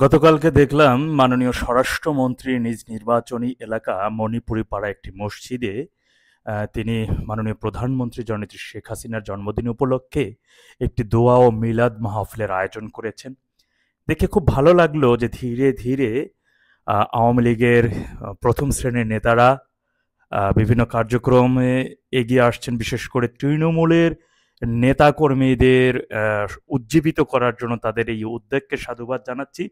গতকালকে দেখলাম মাননীয় স্বরাষ্ট্রমন্ত্রী নিজ নির্বাচনী এলাকা মণিপুরি পাড়া একটি মসজিদে তিনি মাননীয় প্রধানমন্ত্রী জননেত্রী শেখ হাসিনার জন্মদিন উপলক্ষে একটি দোয়া ও মিলাদ মাহফিলের আয়োজন করেছেন। দেখে খুব ভালো লাগলো যে ধীরে ধীরে আওয়ামী লীগের প্রথম শ্রেণীর নেতারা বিভিন্ন কার্যক্রমে এগিয়ে আসছেন, বিশেষ করে তৃণমূলের নেতাকর্মীদের উজ্জীবিত করার জন্য তাদের এই উদ্যোগকে সাধুবাদ জানাচ্ছি।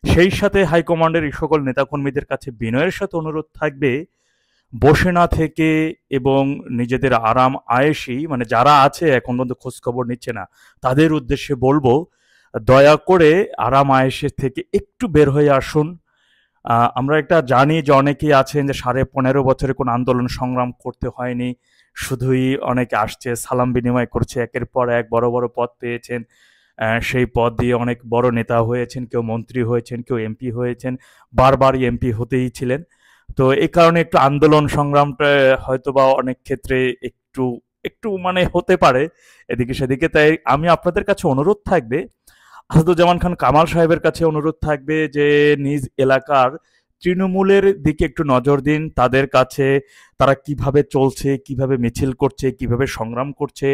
সেই সাথে হাইকমান্ডের এই সকল নেতাকর্মীদের কাছে বিনয়ের সাথে অনুরোধ থাকবে, বসে না থেকে এবং নিজেদের আরাম আয়েশি মানে যারা আছে এখন পর্যন্ত খোঁজখবর নিচ্ছে না তাদের উদ্দেশ্যে বলবো, দয়া করে আরাম আয়েশের থেকে একটু বের হয়ে আসুন। আমরা একটা জানি যে অনেকেই আছেন যে 15.5 বছরে কোনো আন্দোলন সংগ্রাম করতে হয়নি, শুধুই অনেকে আসছে সালাম বিনিময় করছে, একের পর এক বড় বড় পদ পেয়েছেন, সেই পদ দিয়ে অনেক বড় নেতা হয়েছেন, কেউ মন্ত্রী হয়েছেন, কেউ এমপি হয়েছেন, বারবারই এমপি হতেই ছিলেন। তো এই কারণে একটু আন্দোলন সংগ্রামটা হয়তোবা অনেক ক্ষেত্রে একটু একটু মানে হতে পারে এদিকে সেদিকে। তাই আমি আপনাদের কাছে অনুরোধ থাকবে, আসাদুজ্জামান খান কামাল সাহেবের কাছে অনুরোধ থাকবে যে নিজ এলাকার তৃণমূলের দিকে একটু নজর দিন, তাদের কাছে তারা কিভাবে চলছে, কিভাবে মিছিল করছে, কিভাবে সংগ্রাম করছে,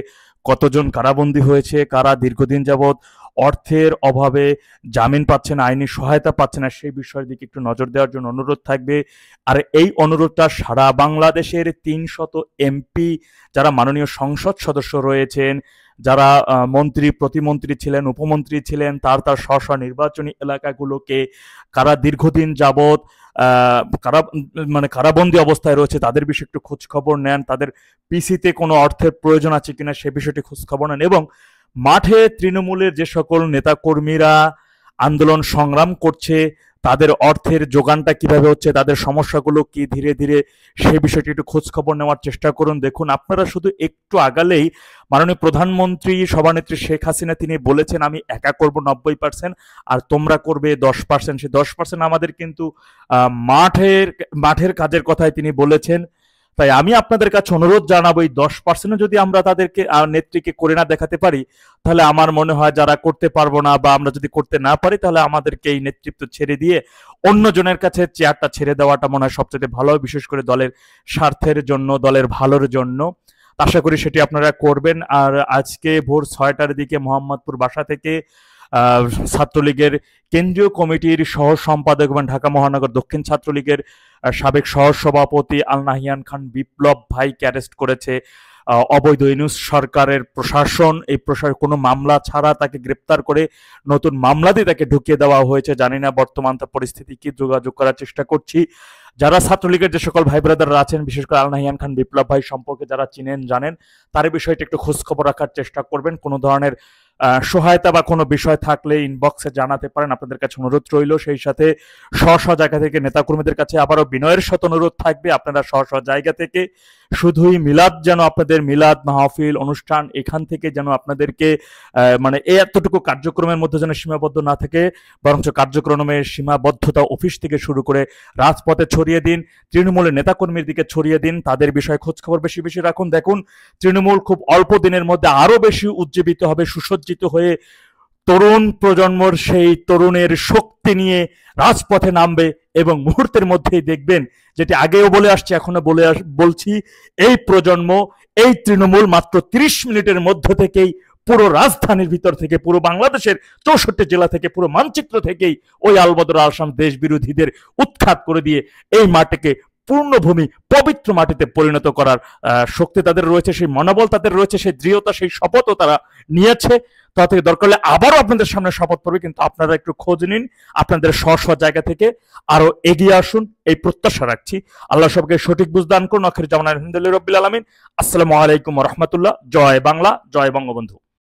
কতজন কারাবন্দী হয়েছে, কারা দীর্ঘদিন যাবৎ অর্থের অভাবে জামিন পাচ্ছে না, আইনি সহায়তা পাচ্ছে না, সেই বিষয়ের দিকে একটু নজর দেওয়ার জন্য অনুরোধ থাকবে। আর এই অনুরোধটা সারা বাংলাদেশের 300 এমপি যারা মাননীয় সংসদ সদস্য রয়েছেন, যারা মন্ত্রী প্রতিমন্ত্রী ছিলেন, উপমন্ত্রী ছিলেন, তার স্ব নির্বাচনী এলাকাগুলোকে কারা দীর্ঘদিন যাবৎ কারা মানে কারাবন্দী অবস্থায় রয়েছে তাদের বিষয়ে একটু খোঁজ খবর নেন, তাদের পিসিতে কোনো অর্থের প্রয়োজন আছে কিনা সে বিষয়টি খোঁজ খবর নেন, এবং মাঠে তৃণমূলের যে সকল নেতাকর্মীরা আন্দোলন সংগ্রাম করছে তাদের অর্থের যোগানটা কিভাবে হচ্ছে, তাদের সমস্যাগুলো কি, ধীরে ধীরে সেই বিষয়টি একটু খোঁজ খবর নেওয়ার চেষ্টা করুন। দেখুন, আপনারা শুধু একটু আগালেই মাননীয় প্রধানমন্ত্রী সভানেত্রী শেখ হাসিনা তিনি বলেছেন আমি একা করব 90% আর তোমরা করবে 10%। সে 10% আমাদের কিন্তু মাঠের কাজের কথাই তিনি বলেছেন। তাই আমি আপনাদের কাছে অনুরোধ জানাবো, এই 10% যদি আমরা তাদেরকে নেত্রীকে করে না দেখাতে পারি, তাহলে আমার মনে হয় যারা করতে পারবো না বা আমরা যদি করতে না পারি, তাহলে আমাদেরকে এই নেতৃত্ব ছেড়ে দিয়ে অন্য জনের কাছে চেয়ারটা ছেড়ে দেওয়াটা মনে হয় সবচেয়ে ভালো, বিশেষ করে দলের স্বার্থের জন্য, দলের ভালোর জন্য। আশা করি সেটি আপনারা করবেন। আর আজকে ভোর 6টার দিকে মোহাম্মদপুর বাসা থেকে ছাত্রলীগের কেন্দ্রীয় কমিটির সহ সম্পাদক এবং ঢাকা মহানগর দক্ষিণ ছাত্রলীগের সাবেক সহ সভাপতি আল নাহিয়ান খান বিপ্লব ভাইকে অ্যারেস্ট করেছে অবৈধ ইউনূস সরকারের প্রশাসন। এই প্রশাসন কোনো মামলা ছাড়া তাকে গ্রেপ্তার করে নতুন মামলা দিয়ে তাকে ঢুকিয়ে দেওয়া হয়েছে। জানি না বর্তমান তার পরিস্থিতি কি, যোগাযোগ করার চেষ্টা করছি। যারা ছাত্রলীগের যে সকল ভাই ব্রাদাররা আছেন, বিশেষ করে আল নাহিয়ান খান বিপ্লব ভাই সম্পর্কে যারা চিনেন জানেন, তার বিষয়টা একটু খোঁজ খবর রাখার চেষ্টা করবেন। কোনো ধরনের সহায়তা বা কোনো বিষয় থাকলে ইনবক্সে জানাতে পারেন, আপনাদের কাছে অনুরোধ রইল। সেই সাথে স্ব জায়গা থেকে নেতাকর্মীদের কাছে আবারও বিনয়ের সাথে অনুরোধ থাকবে, আপনারা স্ব জায়গা থেকে শুধুই মিলাদ যেন আপনাদের মিলাদ মাহফিল অনুষ্ঠান এখান থেকে যেন আপনাদেরকে মানে এতটুকু কার্যক্রমের মধ্যে যেন সীমাবদ্ধ না থাকে, বরঞ্চ কার্যক্রমের সীমাবদ্ধতা অফিস থেকে শুরু করে রাজপথে ছড়িয়ে দিন, তৃণমূলের নেতাকর্মীর দিকে ছড়িয়ে দিন, তাদের বিষয়ে খোঁজখবর বেশি বেশি রাখুন। দেখুন, তৃণমূল খুব অল্প দিনের মধ্যে আরো বেশি উজ্জীবিত হবে, সুসজ্জিত হয়ে তরুণ প্রজন্মর সেই তরুণের শক্তি নিয়ে রাজপথে নামবে, এবং মুহূর্তের মধ্যেই দেখবেন, যেটি আগেও বলে আসছে এখনো বলছি, এই প্রজন্ম, এই তৃণমূল মাত্র 30 মিনিটের মধ্যে থেকেই পুরো রাজধানীর ভিতর থেকে, পুরো বাংলাদেশের 64 জেলা থেকে, পুরো মানচিত্র থেকেই ওই আলবদর আলসাম দেশ বিরোধীদের উৎখাত করে দিয়ে এই মাটিকে পূর্ণভূমি পবিত্র মাটিতে পরিণত করার শক্তি তাদের রয়েছে, সেই মনোবল তাদের রয়েছে, সেই দৃঢ়তা, সেই শপথও তারা নিয়েছে। তা থেকে দরকার হলে আবারও আপনাদের সামনে শপথ পড়বে, কিন্তু আপনারা একটু খোঁজ নিন, আপনাদের স্ব জায়গা থেকে আরো এগিয়ে আসুন, এই প্রত্যাশা রাখছি। আল্লাহ সবকে সঠিক বুঝ দান করুন। আখির জামান আলহামদুলিল্লাহ রাব্বিল আলামিন। আসসালামু আলাইকুম ওয়া রাহমাতুল্লাহ। জয় বাংলা, জয় বঙ্গবন্ধু।